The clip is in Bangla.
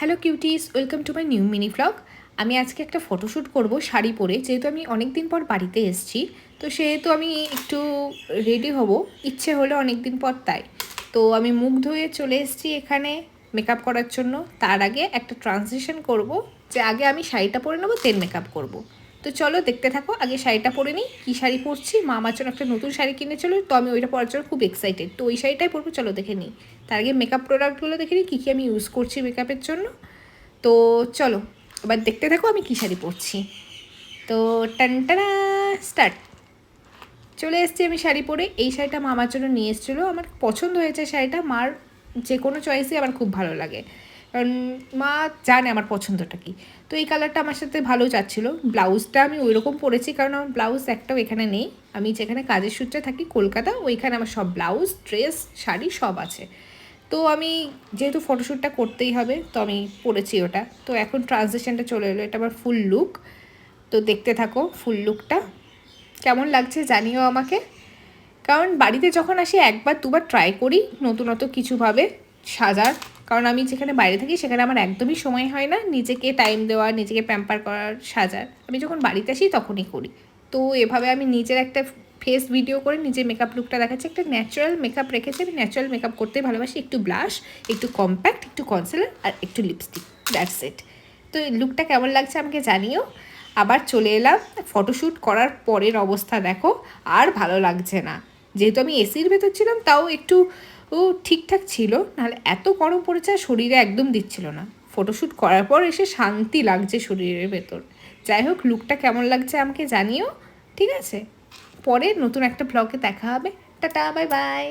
Hello cuties, welcome to my new mini vlog. আমি আজকে একটা ফটোশ্যুট করব শাড়ি পরে, যেহেতু আমি অনেক দিন পর বাড়িতে এসেছি। তো সেহেতু আমি একটু রেডি হব, ইচ্ছে হলো অনেক দিন পর, তাই তো আমি মুখ ধুয়ে চলে এসেছি এখানে মেকআপ করার জন্য। তার আগে একটা ট্রানজিশন করব, যে আগে আমি শাড়িটা পরে নেবো, দেন মেকআপ করব। তো চলো দেখতে থাকো, আগে শাড়িটা পরে নিই। কী শাড়ি পরছি, মা আমার জন্য একটা নতুন শাড়ি কিনেছিল, তো আমি ওইটা পরার জন্য খুব এক্সাইটেড। তো ওই শাড়িটাই পরবো, চলো দেখে নিই। তার আগে মেকআপ প্রোডাক্টগুলো দেখে নিই, কী কী আমি ইউজ করছি মেকআপের জন্য। তো চলো এবার দেখতে থাকো আমি কী শাড়ি পরছি। তো টানটানা স্টার্ট। চলে এসেছি আমি শাড়ি পরে। এই শাড়িটা মা আমার জন্য নিয়ে এসেছিলো, আমার পছন্দ হয়েছে শাড়িটা। মার যে কোনো চয়েসই আমার খুব ভালো লাগে, কারণ মা জানে আমার পছন্দটা কী। তো এই কালারটা আমার সাথে ভালো যাচ্ছিলো। ব্লাউজটা আমি ওই রকম পরেছি, কারণ আমার ব্লাউজ একটাও এখানে নেই। আমি যেখানে কাজের সূত্রে থাকি কলকাতা, ওইখানে আমার সব ব্লাউজ, ড্রেস, শাড়ি সব আছে। তো আমি যেহেতু ফটোশ্যুটটা করতেই হবে, তো আমি পরেছি ওটা। তো এখন ট্রানজিশনটা চলে এলো, এটা আমার ফুল লুক। তো দেখতে থাকো ফুল লুকটা কেমন লাগছে জানিও আমাকে। কারণ বাড়িতে যখন আসি একবার দুবার ট্রাই করি নতুনত কিছুভাবে সাজার, কারণ আমি যেখানে বাইরে থাকি সেখানে আমার একদমই সময় হয় না নিজেকে টাইম দেওয়ার, নিজেকে প্যাম্পার করার, সাজার। আমি যখন বাড়িতে আসি তখনই করি। তো এভাবে আমি নিজের একটা ফেস ভিডিও করে নিজের মেকআপ লুকটা দেখাচ্ছি। একটা ন্যাচারাল মেকআপ রেখেছি, আমি ন্যাচারাল মেকআপ করতেই ভালোবাসি। একটু ব্লাশ, একটু কম্প্যাক্ট, একটু কনসিলার আর একটু লিপস্টিক, দ্যাটস ইট। তো এই লুকটা কেমন লাগছে আমাকে জানিও। আবার চলে এলাম ফটোশ্যুট করার পরের অবস্থা দেখো, আর ভালো লাগছে না। যেহেতু আমি এসির ভেতর ছিলাম, তাও একটু ঠিকঠাক ছিল, নাহলে এত গরম পড়েছে আর শরীরে একদম দিচ্ছিল না। ফটোশ্যুট করার পর এসে শান্তি লাগছে শরীরের ভেতর। যাই হোক, লুকটা কেমন লাগছে আমাকে জানিও, ঠিক আছে? পরে নতুন একটা ব্লগে দেখা হবে। Tata, bye bye.